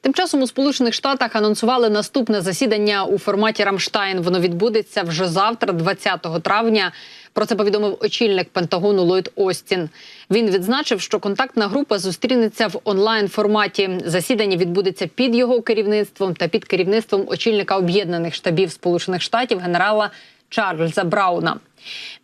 Тим часом у Сполучених Штатах анонсували наступне засідання у форматі «Рамштайн». Воно відбудеться вже завтра, 20 травня. Про це повідомив очільник Пентагону Ллойд Остін. Він відзначив, що контактна група зустрінеться в онлайн-форматі. Засідання відбудеться під його керівництвом та під керівництвом очільника Об'єднаних штабів Сполучених Штатів генерала Чарльза Брауна.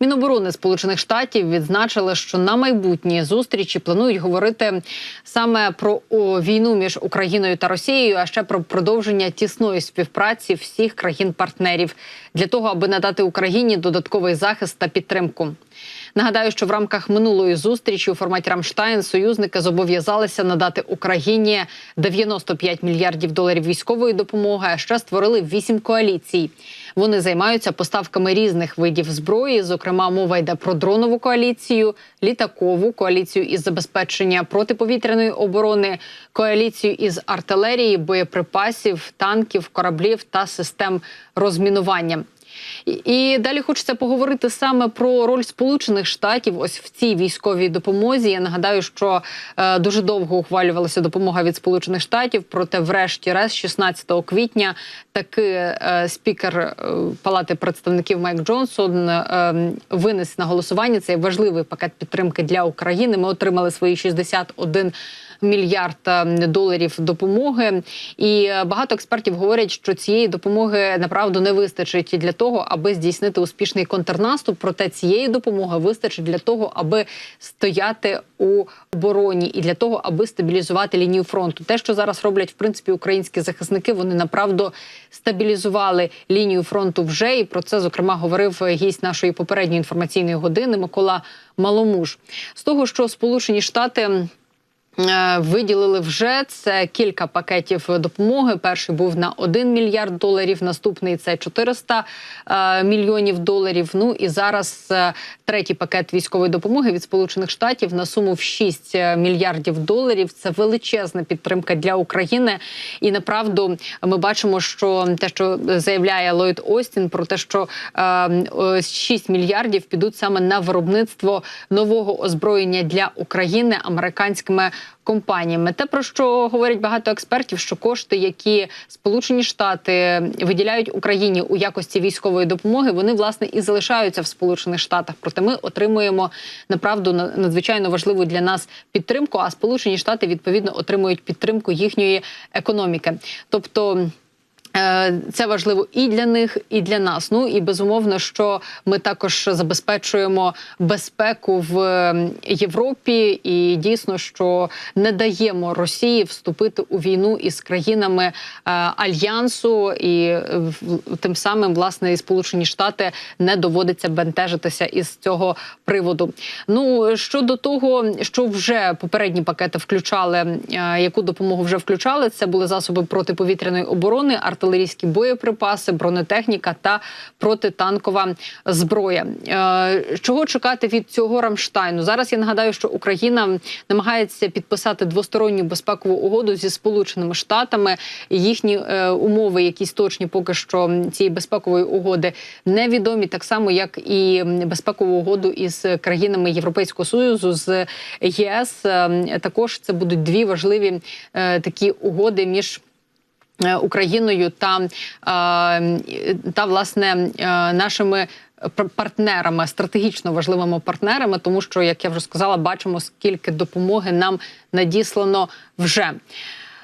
Міноборони Сполучених Штатів відзначили, що на майбутній зустрічі планують говорити саме про війну між Україною та Росією, а ще про продовження тісної співпраці всіх країн-партнерів для того, аби надати Україні додатковий захист та підтримку. Нагадаю, що в рамках минулої зустрічі у форматі «Рамштайн» союзники зобов'язалися надати Україні 95 мільярдів доларів військової допомоги, а ще створили 8 коаліцій. Вони займаються поставками різних видів зброї, зокрема мова йде про дронову коаліцію, літакову коаліцію із забезпечення протиповітряної оборони, коаліцію із артилерії, боєприпасів, танків, кораблів та систем розмінування. І далі хочеться поговорити саме про роль Сполучених Штатів ось в цій військовій допомозі. Я нагадаю, що дуже довго ухвалювалася допомога від Сполучених Штатів, проте врешті-решт 16 квітня таки спікер Палати представників Майк Джонсон винес на голосування цей важливий пакет підтримки для України. Ми отримали свої 61 мільярд доларів допомоги. І багато експертів говорять, що цієї допомоги, направду, не вистачить для того, аби здійснити успішний контрнаступ. Проте цієї допомоги вистачить для того, аби стояти у обороні і для того, аби стабілізувати лінію фронту. Те, що зараз роблять, в принципі, українські захисники, вони, направду, стабілізували лінію фронту вже. І про це, зокрема, говорив гість нашої попередньої інформаційної години Микола Маломуж. З того, що Сполучені Штати виділили вже, це кілька пакетів допомоги. Перший був на 1 мільярд доларів, наступний – це 400 мільйонів доларів. Ну і зараз третій пакет військової допомоги від Сполучених Штатів на суму в 6 мільярдів доларів. Це величезна підтримка для України. І, направду, ми бачимо, що те, що заявляє Ллойд Остін, про те, що 6 мільярдів підуть саме на виробництво нового озброєння для України американськими компаніями. Те, про що говорять багато експертів, що кошти, які Сполучені Штати виділяють Україні у якості військової допомоги, вони, власне, і залишаються в Сполучених Штатах. Проте ми отримуємо, направду, надзвичайно важливу для нас підтримку, а Сполучені Штати, відповідно, отримують підтримку їхньої економіки. Тобто це важливо і для них, і для нас. Ну і безумовно, що ми також забезпечуємо безпеку в Європі і дійсно, що не даємо Росії вступити у війну із країнами Альянсу, і тим самим, власне, і Сполучені Штати не доводиться бентежитися із цього приводу. Ну, щодо того, що вже попередні пакети включали, яку допомогу вже включали, це були засоби протиповітряної оборони, артилерійські боєприпаси, бронетехніка та протитанкова зброя. Чого чекати від цього Рамштайну? Зараз я нагадаю, що Україна намагається підписати двосторонню безпекову угоду зі Сполученими Штатами. Їхні умови, якісь точні поки що цієї безпекової угоди, невідомі, так само, як і безпекову угоду із країнами Європейського Союзу, з ЄС. Також це будуть дві важливі такі угоди між Україною та власне, нашими партнерами, стратегічно важливими партнерами, тому що, як я вже сказала, бачимо, скільки допомоги нам надіслано вже.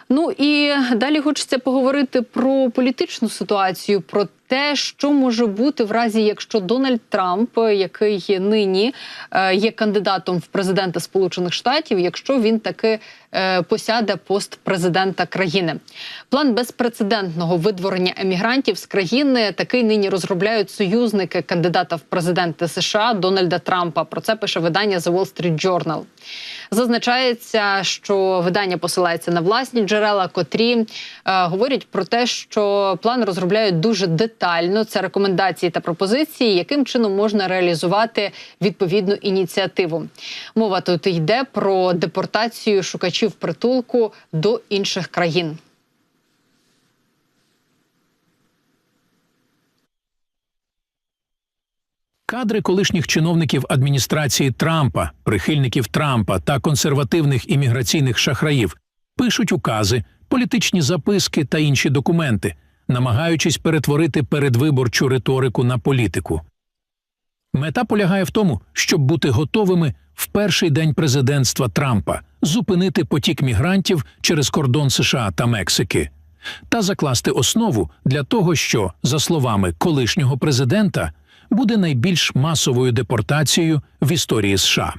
Ну і далі хочеться поговорити про політичну ситуацію, про те, що може бути в разі, якщо Дональд Трамп, який нині є кандидатом в президенти Сполучених Штатів, якщо він таки посяде пост президента країни. План безпрецедентного видворення емігрантів з країни такий нині розробляють союзники кандидата в президенти США Дональда Трампа. Про це пише видання The Wall Street Journal. Зазначається, що видання посилається на власні джерела, котрі говорять про те, що план розробляють дуже детально. Це рекомендації та пропозиції, яким чином можна реалізувати відповідну ініціативу. Мова тут йде про депортацію шукачів притулку до інших країн. Кадри колишніх чиновників адміністрації Трампа, прихильників Трампа та консервативних імміграційних шахраїв пишуть укази, політичні записки та інші документи, намагаючись перетворити передвиборчу риторику на політику. Мета полягає в тому, щоб бути готовими в перший день президентства Трампа зупинити потік мігрантів через кордон США та Мексики та закласти основу для того, що, за словами колишнього президента, буде найбільш масовою депортацією в історії США.